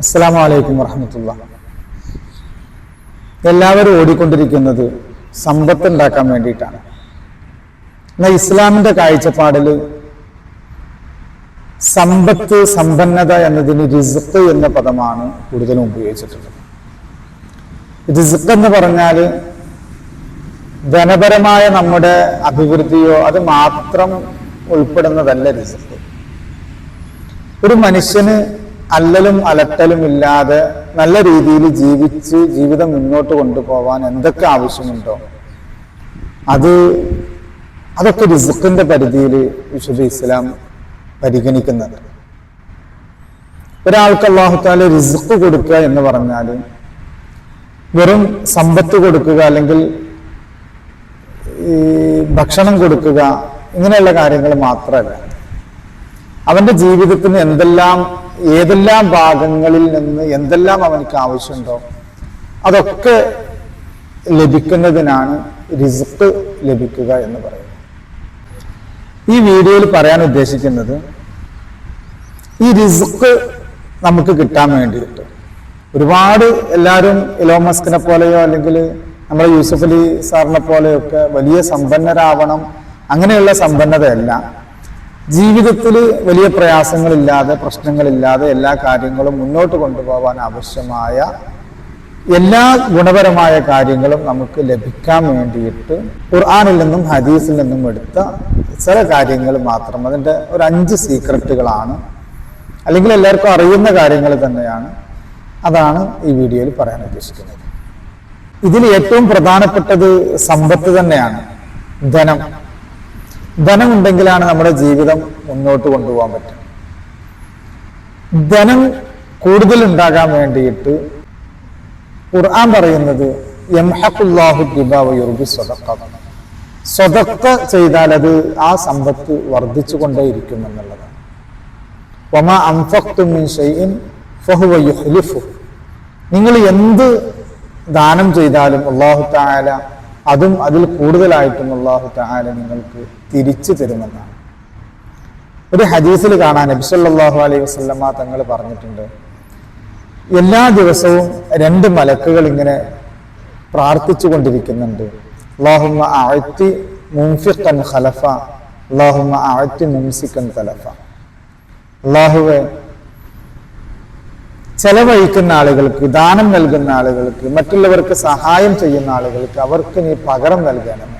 അസ്സലാമു അലൈക്കും വറഹ്മത്തുള്ളാഹി. എല്ലാവരും ഓടിക്കൊണ്ടിരിക്കുന്നത് സമ്പത്ത് ഉണ്ടാക്കാൻ വേണ്ടിയിട്ടാണ്. എന്നാൽ ഇസ്ലാമിന്റെ കാഴ്ചപ്പാടിൽ സമ്പത്ത്, സമ്പന്നത എന്നതിന് റിസ്ഖ് എന്ന പദമാണ് കൂടുതലും ഉപയോഗിച്ചിട്ടുള്ളത്. റിസ്ഖ് എന്ന് പറഞ്ഞാൽ ധനപരമായ നമ്മുടെ അഭിവൃദ്ധിയോ അത് മാത്രം ഉൾപ്പെടുന്നതല്ല റിസ്ഖ്. ഒരു മനുഷ്യന് അല്ലലും അലട്ടലും ഇല്ലാതെ നല്ല രീതിയിൽ ജീവിച്ച് ജീവിതം മുന്നോട്ട് കൊണ്ടുപോകാൻ എന്തൊക്കെ ആവശ്യമുണ്ടോ അതൊക്കെ റിസ്ഖിന്റെ പരിധിയിൽ വിശുദ്ധ ഇസ്ലാം പരിഗണിക്കുന്നുണ്ട്. ഒരാൾക്ക് അല്ലാഹു തആല റിസ്ഖ് കൊടുക്കുക എന്ന് പറഞ്ഞാൽ വെറും സമ്പത്ത് കൊടുക്കുക അല്ലെങ്കിൽ ഈ ഭക്ഷണം കൊടുക്കുക ഇങ്ങനെയുള്ള കാര്യങ്ങൾ മാത്രമല്ല. അവന്റെ ജീവിതത്തിന് ഏതെല്ലാം ഭാഗങ്ങളിൽ നിന്ന് എന്തെല്ലാം അവനക്ക് ആവശ്യമുണ്ടോ അതൊക്കെ ലഭിക്കുന്നതിനാണ് റിസ്ഖ് ലഭിക്കുക എന്ന് പറയുന്നത്. ഈ വീഡിയോയിൽ പറയാൻ ഉദ്ദേശിക്കുന്നത് ഈ റിസ്ഖ് നമുക്ക് കിട്ടാൻ വേണ്ടിയിട്ട് ഒരുപാട് എല്ലാവരും ഇലോൺ മസ്കിനെ പോലെയോ അല്ലെങ്കിൽ നമ്മുടെ യൂസഫ് അലി സാറിനെ പോലെയൊക്കെ വലിയ സമ്പന്നരാവണം, അങ്ങനെയുള്ള സമ്പന്നതയല്ല. ജീവിതത്തിൽ വലിയ പ്രയാസങ്ങളില്ലാതെ പ്രശ്നങ്ങളില്ലാതെ എല്ലാ കാര്യങ്ങളും മുന്നോട്ട് കൊണ്ടുപോകാൻ ആവശ്യമായ എല്ലാ ഗുണപരമായ കാര്യങ്ങളും നമുക്ക് ലഭിക്കാൻ വേണ്ടിയിട്ട് ഖുർആനിൽ നിന്നും ഹദീസിൽ നിന്നും എടുത്ത ചില കാര്യങ്ങൾ മാത്രം, അതിൻ്റെ ഒരു 5 സീക്രട്ടുകളാണ്, അല്ലെങ്കിൽ എല്ലാവർക്കും അറിയുന്ന കാര്യങ്ങൾ തന്നെയാണ്. അതാണ് ഈ വീഡിയോയിൽ പറയാൻ ഉദ്ദേശിക്കുന്നത്. ഇതിൽ ഏറ്റവും പ്രധാനപ്പെട്ടത് സമ്പത്ത് തന്നെയാണ്. ധനം ഉണ്ടെങ്കിലാണ് നമ്മുടെ ജീവിതം മുന്നോട്ട് കൊണ്ടുപോകാൻ പറ്റും. ധനം കൂടുതൽ ഉണ്ടാകാൻ വേണ്ടിയിട്ട് ഖുർആൻ പറയുന്നത് യംഹഖുല്ലാഹു റിബാ വയുർബി സ്വദഖ. സ്വദഖ ചെയ്താൽ അത് ആ സമ്പത്ത് വർദ്ധിച്ചു കൊണ്ടേയിരിക്കും എന്നുള്ളതാണ്. വമാ അൻഫഖ്തും മിൻ ഷൈഇൻ ഫഹുവ യുഖ്ലിഫു. നിങ്ങൾ എന്ത് ദാനം ചെയ്താലും അല്ലാഹു തആല അതും അതിൽ കൂടുതലായിട്ടും അല്ലാഹു തആല നിങ്ങൾക്ക് തിരിച്ചു തരുമെന്നാണ്. ഒരു ഹദീസിൽ കാണാൻ നബി സല്ലല്ലാഹു അലൈഹി വസല്ലമ തങ്ങൾ പറഞ്ഞിട്ടുണ്ട്, എല്ലാ ദിവസവും 2 മലക്കുകൾ ഇങ്ങനെ പ്രാർത്ഥിച്ചു കൊണ്ടിരിക്കുന്നുണ്ട്. അല്ലാഹുമ്മ അഅതി മുൻഫിഖൻ ഖലഫ, അല്ലാഹുമ്മ അഅതി മുംസികൻ തലഫ. അല്ലാഹുവേ, ചെലവഴിക്കുന്ന ആളുകൾക്ക്, ദാനം നൽകുന്ന ആളുകൾക്ക്, മറ്റുള്ളവർക്ക് സഹായം ചെയ്യുന്ന ആളുകൾക്ക് അവർക്ക് നീ പകരം നൽകണമേ.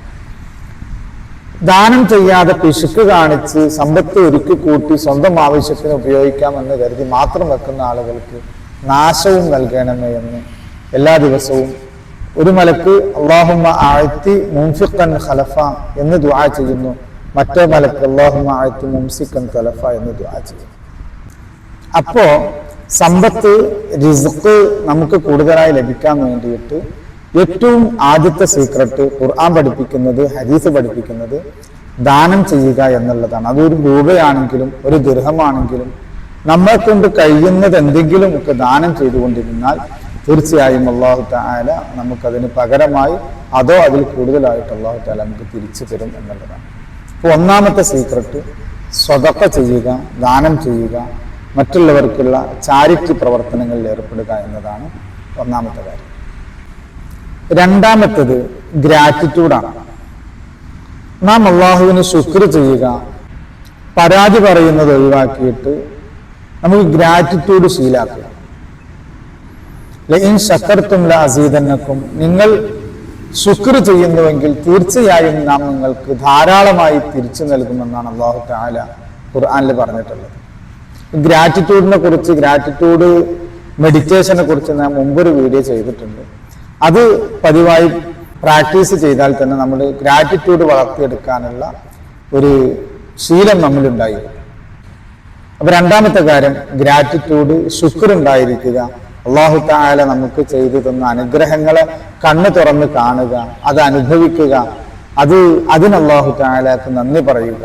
ദാനം ചെയ്യാതെ പിശുക്ക് കാണിച്ച് സമ്പത്ത് ഒരുക്കി കൂട്ടി സ്വന്തം ആവശ്യത്തിന് ഉപയോഗിക്കാമെന്ന് കരുതി മാത്രം വെക്കുന്ന ആളുകൾക്ക് നാശവും നൽകണമേ എന്ന് എല്ലാ ദിവസവും ഒരു മലക്ക് അല്ലാഹുമ്മ അഅതി മുൻഫിഖൻ ഖലഫ എന്ന് ദുആ ചെയ്യുന്നു, മറ്റേ മലക്ക് അല്ലാഹുമ്മ അഅതി മുംസികൻ തലഫ എന്ന് ദുആ ചെയ്യുന്നു. അപ്പോ സമ്പത്ത്, റിസ്ഖ് നമുക്ക് കൂടുതലായി ലഭിക്കാൻ വേണ്ടിയിട്ട് ഏറ്റവും ആദ്യത്തെ സീക്രട്ട് ഖുർആൻ പഠിപ്പിക്കുന്നത്, ഹദീസ് പഠിപ്പിക്കുന്നത് ദാനം ചെയ്യുക എന്നുള്ളതാണ്. അതൊരു രൂപയാണെങ്കിലും ഒരു ദിർഹമാണെങ്കിലും നമ്മളെ കൊണ്ട് കഴിയുന്നത് എന്തെങ്കിലും ഒക്കെ ദാനം ചെയ്തുകൊണ്ടിരുന്നാൽ തീർച്ചയായും അല്ലാഹു തആല നമുക്കതിന് പകരമായി അതോ അതിൽ കൂടുതലായിട്ട് അല്ലാഹു തആല നമുക്ക് തിരിച്ചു തരും എന്നുള്ളതാണ്. അപ്പോൾ ഒന്നാമത്തെ സീക്രട്ട് സ്വദഖ ചെയ്യുക, ദാനം ചെയ്യുക, മറ്റുള്ളവർക്കുള്ള ചാരിറ്റി പ്രവർത്തനങ്ങളിൽ ഏർപ്പെടുക എന്നതാണ് ഒന്നാമത്തെ കാര്യം. രണ്ടാമത്തേത് ഗ്രാറ്റിറ്റ്യൂഡാണ്. നാം അല്ലാഹുവിന് ശുക്ർ ചെയ്യുക, പരാതി പറയുന്നത് ഒഴിവാക്കിയിട്ട് നമുക്ക് ഗ്രാറ്റിറ്റ്യൂഡ് ശീലാക്കുക. ലഇൻ ശക്കർതും ലഅസീദന്നകും, നിങ്ങൾ ശുക്ർ ചെയ്യുന്നുവെങ്കിൽ തീർച്ചയായും നാം നിങ്ങൾക്ക് ധാരാളമായി തിരിച്ചു നൽകുമെന്നാണ് അല്ലാഹു തആല ഖുർആനിൽ പറഞ്ഞിട്ടുള്ളത്. ഗ്രാറ്റിറ്റ്യൂഡിനെ കുറിച്ച്, ഗ്രാറ്റിറ്റ്യൂഡ് മെഡിറ്റേഷനെ കുറിച്ച് ഞാൻ മുമ്പൊരു വീഡിയോ ചെയ്തിട്ടുണ്ട്. അത് പതിവായി പ്രാക്ടീസ് ചെയ്താൽ തന്നെ നമ്മൾ ഗ്രാറ്റിറ്റ്യൂഡ് വളർത്തിയെടുക്കാനുള്ള ഒരു ശീലം നമ്മളുണ്ടായി. അപ്പൊ രണ്ടാമത്തെ കാര്യം ഗ്രാറ്റിറ്റ്യൂഡ്, ശുക്ർ ഉണ്ടായിരിക്കുക. അല്ലാഹു തആല നമുക്ക് ചെയ്തു തന്ന അനുഗ്രഹങ്ങളെ കണ്ണു തുറന്ന് കാണുക, അത് അനുഭവിക്കുക, അതിന് അല്ലാഹു തആലക്ക് നന്ദി പറയുക.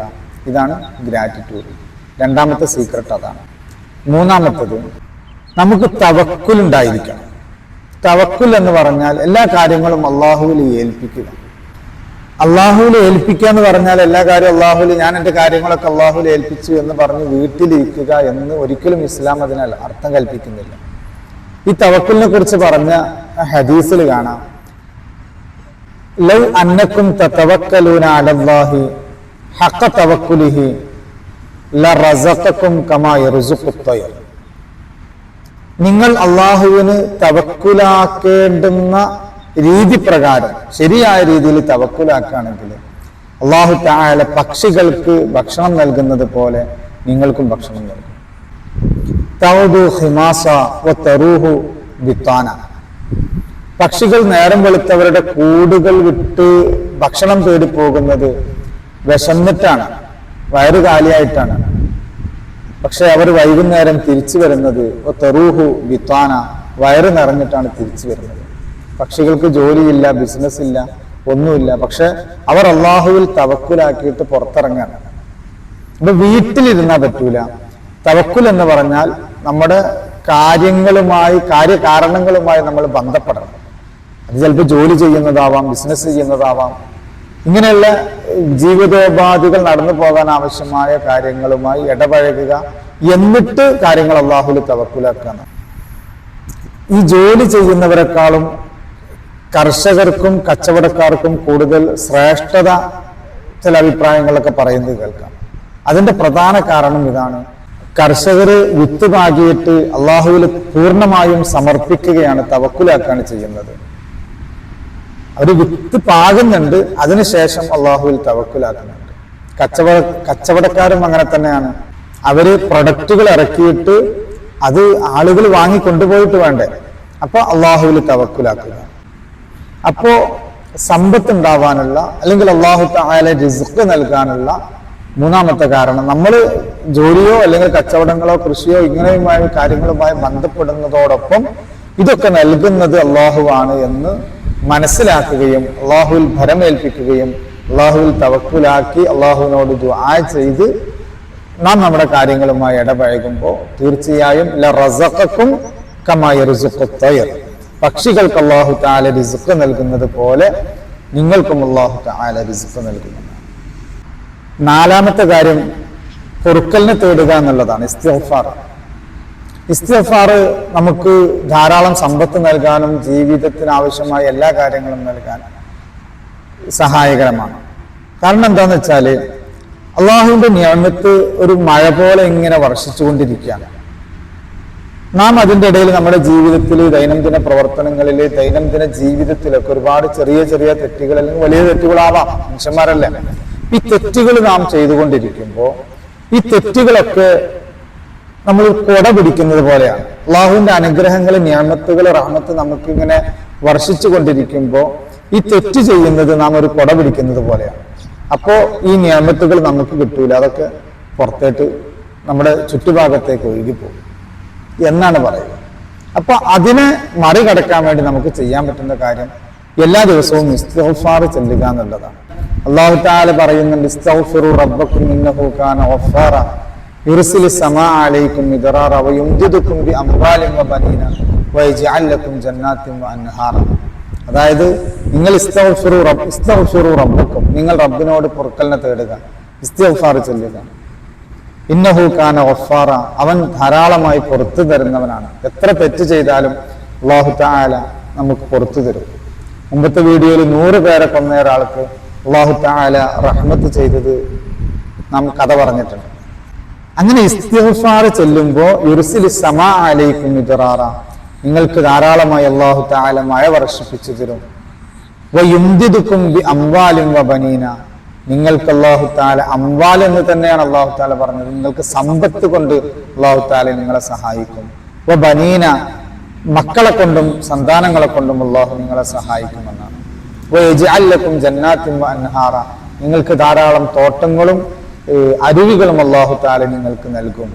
ഇതാണ് ഗ്രാറ്റിറ്റ്യൂഡ്. രണ്ടാമത്തെ സീക്രട്ട് അതാണ്. മൂന്നാമത്തത് നമുക്ക് തവക്കുൽ ഉണ്ടായിരിക്കണം. തവക്കുൽ എന്ന് പറഞ്ഞാൽ എല്ലാ കാര്യങ്ങളും അല്ലാഹുവിൽ ഏൽപ്പിക്കുക. അള്ളാഹുവിൽ ഏൽപ്പിക്കുക എന്ന് പറഞ്ഞാൽ എല്ലാ കാര്യവും അള്ളാഹുവിൽ, ഞാൻ എൻ്റെ കാര്യങ്ങളൊക്കെ അള്ളാഹുവിൽ ഏൽപ്പിച്ചു എന്ന് പറഞ്ഞ് വീട്ടിലിരിക്കുക എന്ന് ഒരിക്കലും ഇസ്ലാം അതിനാൽ അർത്ഥം കൽപ്പിക്കുന്നില്ല. ഈ തവക്കുലിനെ കുറിച്ച് പറഞ്ഞ ഹദീസിൽ കാണാം, ലൗ അന്നക്കും തതവക്കലൂന അലല്ലാഹി ഹഖ തവക്കുലിഹി ലറസഖക്കും കമാ യർസുഖുത് തയ്ർ. നിങ്ങൾ അള്ളാഹുവിന് തവക്കുലാക്കേണ്ടുന്ന രീതി പ്രകാരം ശരിയായ രീതിയിൽ തവക്കുലാക്കുകയാണെങ്കിൽ അള്ളാഹു തആല പക്ഷികൾക്ക് ഭക്ഷണം നൽകുന്നത് പോലെ നിങ്ങൾക്കും ഭക്ഷണം നൽകും. തൗദു ഹിമാസ വതറൂഹു ബിത്താന. പക്ഷികൾ നേരം വെളുത്തവരുടെ കൂടുകൾ വിട്ട് ഭക്ഷണം തേടി പോകുന്നത് വിശന്നിട്ടാണ്, വയറ് കാലിയായിട്ടാണ്. പക്ഷെ അവർ വൈകുന്നേരം തിരിച്ചു വരുന്നത് തറൂഹു ബിത്താന, വയറ് നിറഞ്ഞിട്ടാണ് തിരിച്ചു വരുന്നത്. പക്ഷികൾക്ക് ജോലിയില്ല, ബിസിനസ് ഇല്ല, ഒന്നുമില്ല. പക്ഷെ അവർ അള്ളാഹുവിൽ തവക്കുലാക്കിയിട്ട് പുറത്തിറങ്ങാണ്. അപ്പൊ വീട്ടിലിരുന്നാൽ പറ്റൂല. തവക്കുൽ എന്ന് പറഞ്ഞാൽ നമ്മുടെ കാര്യങ്ങളുമായി, കാര്യകാരണങ്ങളുമായി നമ്മൾ ബന്ധപ്പെടണം. അത് ചിലപ്പോൾ ജോലി ചെയ്യുന്നതാവാം, ബിസിനസ് ചെയ്യുന്നതാവാം, ഇങ്ങനെയുള്ള ജീവിതോപാധികൾ നടന്നു പോകാൻ ആവശ്യമായ കാര്യങ്ങളുമായി ഇടപഴകുക, എന്നിട്ട് കാര്യങ്ങൾ അള്ളാഹുവിൽ തവക്കുലാക്കാണ്. ഈ ജോലി ചെയ്യുന്നവരെക്കാളും കർഷകർക്കും കച്ചവടക്കാർക്കും കൂടുതൽ ശ്രേഷ്ഠത ചില അഭിപ്രായങ്ങളൊക്കെ പറയുന്നത് കേൾക്കാം. അതിന്റെ പ്രധാന കാരണം ഇതാണ്. കർഷകർ വിത്ത് പാകിയിട്ട് അള്ളാഹുവിൽ പൂർണ്ണമായും സമർപ്പിക്കുകയാണ്, തവക്കുലാക്കാണ് ചെയ്യുന്നത്. അവർ വിത്ത് പാകുന്നുണ്ട്, അതിനുശേഷം അള്ളാഹുവിൽ തവക്കുലാക്കുന്നുണ്ട്. കച്ചവടക്കാരും അങ്ങനെ തന്നെയാണ്. അവര് പ്രൊഡക്റ്റുകൾ ഇറക്കിയിട്ട് അത് ആളുകൾ വാങ്ങി കൊണ്ടുപോയിട്ട് വേണ്ടേ, അപ്പൊ അള്ളാഹുവിൽ തവക്കുലാക്കുക. അപ്പോ സമ്പത്ത് ഉണ്ടാവാനുള്ള, അല്ലെങ്കിൽ അള്ളാഹു തആല റിസ്ക് നൽകാനുള്ള മൂന്നാമത്തെ കാരണം, നമ്മൾ ജോലിയോ അല്ലെങ്കിൽ കച്ചവടങ്ങളോ കൃഷിയോ ഇങ്ങനെയുമായ കാര്യങ്ങളുമായി ബന്ധപ്പെടുന്നതോടൊപ്പം ഇതൊക്കെ നൽകുന്നത് അള്ളാഹുവാണ് എന്ന് മനസ്സിലാക്കുകയും അള്ളാഹുവിൽ ഭരമേൽപ്പിക്കുകയും അള്ളാഹുവിൽ തവക്കുലാക്കി അള്ളാഹുവിനോട് ദുആ ചെയ്ത് നാം നമ്മുടെ കാര്യങ്ങളുമായി ഇടപഴകുമ്പോൾ തീർച്ചയായും ലറസഖക്കും കമാ യർസുഖുത് തയ്ർ. പക്ഷികൾക്ക് അള്ളാഹു തആല റിസ്ക് നൽകുന്നത് പോലെ നിങ്ങൾക്കും അള്ളാഹു തആല റിസ്ക് നൽകുന്നു. നാലാമത്തെ കാര്യം പൊറുക്കലിനെ തേടുക എന്നുള്ളതാണ്. ഇസ്തിഗ്ഫാർ. ഇസ്തിഗ്ഫാർ നമുക്ക് ധാരാളം സമ്പത്ത് നൽകാനും ജീവിതത്തിന് ആവശ്യമായ എല്ലാ കാര്യങ്ങളും നൽകാൻ സഹായകരമാണ്. കാരണം എന്താന്ന് വെച്ചാല് അള്ളാഹുവിന്റെ നിയമത്ത് ഒരു മഴ പോലെ ഇങ്ങനെ വർഷിച്ചുകൊണ്ടിരിക്കുകയാണ്. നാം അതിൻ്റെ ഇടയിൽ നമ്മുടെ ജീവിതത്തിൽ, ദൈനംദിന പ്രവർത്തനങ്ങളിൽ, ദൈനംദിന ജീവിതത്തിലൊക്കെ ഒരുപാട് ചെറിയ ചെറിയ തെറ്റുകൾ, അല്ലെങ്കിൽ വലിയ തെറ്റുകളാവാം, മനുഷ്യന്മാരല്ല. ഈ തെറ്റുകൾ നാം ചെയ്തുകൊണ്ടിരിക്കുമ്പോൾ ഈ തെറ്റുകളൊക്കെ നമ്മൾ കൊട പിടിക്കുന്നത് പോലെയാണ്. അള്ളാഹുവിന്റെ അനുഗ്രഹങ്ങൾ, നിഅമത്തുകൾ, റഹ്മത്ത് നമുക്കിങ്ങനെ വർഷിച്ചു കൊണ്ടിരിക്കുമ്പോൾ ഈ തെറ്റ് ചെയ്യുന്നത് നാം ഒരു കൊട പിടിക്കുന്നത് പോലെയാണ്. അപ്പോ ഈ നിഅമത്തുകൾ നമുക്ക് കിട്ടൂല, അതൊക്കെ പുറത്തേട്ട് നമ്മുടെ ചുറ്റുഭാഗത്തേക്ക് ഒഴുകിപ്പോകും എന്നാണ് പറയുക. അപ്പൊ അതിനെ മറികടക്കാൻ വേണ്ടി നമുക്ക് ചെയ്യാൻ പറ്റുന്ന കാര്യം എല്ലാ ദിവസവും ഇസ്തിഗ്ഫാർ ചെല്ലുക എന്നുള്ളതാണ്. അല്ലാഹു തആല പറയുന്നുണ്ട്, ഇസ്തഗ്ഫിറു റബ്ബക്കും ഇന്നഹു കാന ഗഫാറ യുർസിലു സമാഅ അലൈക്കും മിദ്റാറ വയുംദിദുക്കും ബിഅംവാലിൻ വബനീന വയജ്അൽ ലക്കും ജന്നാത്തിൻ വഅൻഹാറ. അതായത് നിങ്ങൾ ഇസ്തഗ്ഫിറു റബ്ബക്കും, നിങ്ങൾ റബ്ബിനോട് പൊറുക്കലിനെ തേടുക, ഇസ്തിഗ്ഫാർ ചെല്ലുക. ഇന്നഹു കാന ഗഫാറ, അവൻ ധാരാളമായി പുറത്തു തരുന്നവനാണ്. എത്ര തെറ്റ് ചെയ്താലും അല്ലാഹു തആല നമുക്ക് പുറത്തു തരും. മുമ്പത്തെ വീഡിയോയിൽ 100 പേരെ കൊന്ന ഒരാൾക്ക് അല്ലാഹു തആല റഹ്മത്ത് ചെയ്തത് നാം കഥ പറഞ്ഞിട്ടുണ്ട്. അങ്ങനെ ഇസ്തിഗ്ഫാർ ചെല്ലുമ്പോൾ യുർസിലു സമാഅ അലൈക്കും മിദ്റാറ, നിങ്ങൾക്ക് ധാരാളമായി അല്ലാഹു തആല മഴ വർഷിപ്പിച്ചു തരും. വയുംദിദുക്കും ബിഅംവാലിൻ വബനീന, നിങ്ങൾക്ക് അല്ലാഹു തആല അംവാൽ എന്ന് തന്നെയാണ് അല്ലാഹു തആല പറഞ്ഞത്, നിങ്ങൾക്ക് സമ്പത്ത് കൊണ്ട് അല്ലാഹു തആല നിങ്ങളെ സഹായിക്കും. വബനീന, മക്കളെ കൊണ്ടും സന്താനങ്ങളെ കൊണ്ടും അല്ലാഹു നിങ്ങളെ സഹായിക്കുമെന്നാണ്. വയജ്അൽ ലക്കും ജന്നാത്തിൻ വഅൻഹാറ, നിങ്ങൾക്ക് ധാരാളം തോട്ടങ്ങളും അരുവികളും അല്ലാഹു തആല നിങ്ങൾക്ക് നൽകും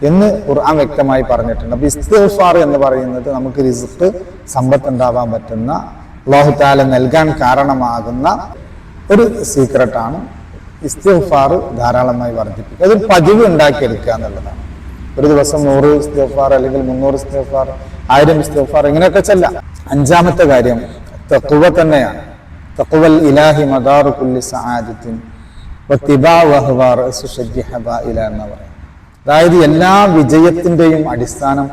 എന്ന് ഖുർആൻ വ്യക്തമായി പറഞ്ഞിട്ടുണ്ട്. അപ്പൊ ഇസ്തിഗ്ഫാർ എന്ന് പറയുന്നത് നമുക്ക് റിസ്ക്, സമ്പത്ത് ഉണ്ടാവാൻ പറ്റുന്ന, അല്ലാഹു തആല നൽകാൻ കാരണമാകുന്ന ഒരു സീക്രട്ടാണ്. ഇസ്തിഗ്ഫാർ ധാരാളമായി വർദ്ധിപ്പിക്കുക, അതൊരു പതിവ് ഉണ്ടാക്കിയെടുക്കുക എന്നുള്ളതാണ്. ഒരു ദിവസം 100 ഇസ്തിഗ്ഫാർ അല്ലെങ്കിൽ 300 ഇസ്തിഗ്ഫാർ, 1000 ഇസ്തിഗ്ഫാർ, ഇങ്ങനെയൊക്കെ ചെല്ലാം. അഞ്ചാമത്തെ കാര്യം തഖ്വ തന്നെയാണ്. തഖ്വൽ ഇലാഹി മദാറു കുല്ലി സആദത്തിൻ വത്തിബാഉ അഹ്വാ റഅസു ശജ്ജി ഹബാഇല എന്ന് പറയും. അതായത് എല്ലാ വിജയത്തിന്റെയും അടിസ്ഥാനം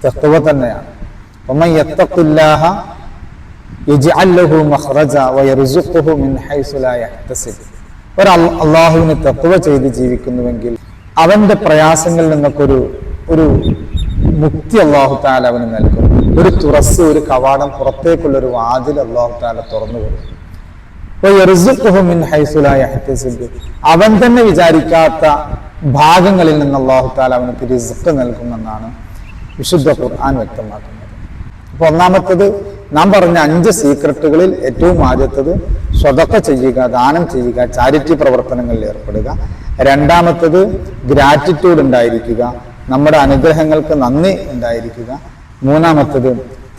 തഖ്വ തന്നെയാണ്. വമൻ യത്തഖില്ലാഹ യജ്അൽ ലഹു മഖ്റജ വയർസുഖുഹു മിൻ ഹൈസു ലാ യഹ്തസിബ്. ഒരു അള്ളാഹുവിന് തഖ്വ ചെയ്ത് ജീവിക്കുന്നുവെങ്കിൽ അവന്റെ പ്രയാസങ്ങളിൽ നിന്നൊക്കെ ഒരു മുക്തി അള്ളാഹു തആല അവന് നൽകും. ഒരു തുറസ്, ഒരു കവാടം, പുറത്തേക്കുള്ള ഒരു വാതിൽ അള്ളാഹു തആല തുറന്നു കൊടുക്കും. അവൻ തന്നെ വിചാരിക്കാത്ത ഭാഗങ്ങളിൽ നിന്ന് അള്ളാഹു തആല അവനക്ക് റിസ്ക് നൽകുമെന്നാണ് വിശുദ്ധ ഖുർആൻ വ്യക്തമാക്കുന്നത്. അപ്പൊ ഒന്നാമത്തത് നാം പറഞ്ഞ 5 സീക്രട്ടുകളിൽ ഏറ്റവും ആദ്യത്തത് സ്വതക്ക ചെയ്യുക, ദാനം ചെയ്യുക, ചാരിറ്റി പ്രവർത്തനങ്ങളിൽ ഏർപ്പെടുക. രണ്ടാമത്തത് ഗ്രാറ്റിറ്റ്യൂഡ് ഉണ്ടായിരിക്കുക, നമ്മുടെ അനുഗ്രഹങ്ങൾക്ക് നന്ദി ഉണ്ടായിരിക്കുക. മൂന്നാമത്തത്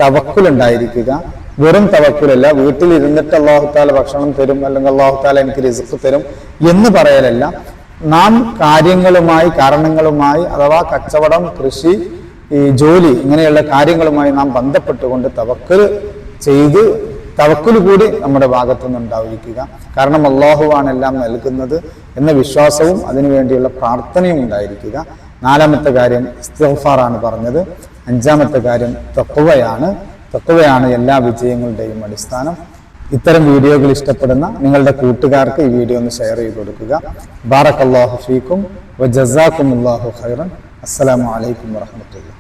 തവക്കുൽ ഉണ്ടായിരിക്കുക. വെറും തവക്കുലല്ല, വീട്ടിലിരുന്നിട്ട് അള്ളാഹു തആല ഭക്ഷണം തരും അല്ലെങ്കിൽ അള്ളാഹു തആല എനിക്ക് റിസ്ക് തരും എന്ന് പറയലല്ല. നാം കാര്യങ്ങളുമായി, കാരണങ്ങളുമായി, അഥവാ കച്ചവടം, കൃഷി, ഈ ജോലി, ഇങ്ങനെയുള്ള കാര്യങ്ങളുമായി നാം ബന്ധപ്പെട്ടുകൊണ്ട് തവക്കുൽ ചെയ്ത് തവക്കുൽ കൂടി നമ്മുടെ ഭാഗത്തുനിന്ന് ഉണ്ടായിരിക്കുക. കാരണം അള്ളാഹുവാണ് എല്ലാം നൽകുന്നത് എന്ന വിശ്വാസവും അതിനുവേണ്ടിയുള്ള പ്രാർത്ഥനയും ഉണ്ടായിരിക്കുക. നാലാമത്തെ കാര്യം ഇസ്തിഗ്ഫാറാണ് പറഞ്ഞത്. അഞ്ചാമത്തെ കാര്യം തഖ്വയാണ്. തഖ്വയാണ് എല്ലാ വിജയങ്ങളുടെയും അടിസ്ഥാനം. ഇത്തരം വീഡിയോകൾ ഇഷ്ടപ്പെടുന്ന നിങ്ങളുടെ കൂട്ടുകാർക്ക് ഈ വീഡിയോ ഒന്ന് ഷെയർ ചെയ്ത് കൊടുക്കുക. ബാറക്കല്ലാഹു ഫീക്കും വജസാക്കുമുല്ലാഹു ഖൈറൻ. അസ്സലാമു അലൈക്കും വറഹ്മത്തുള്ളാഹി.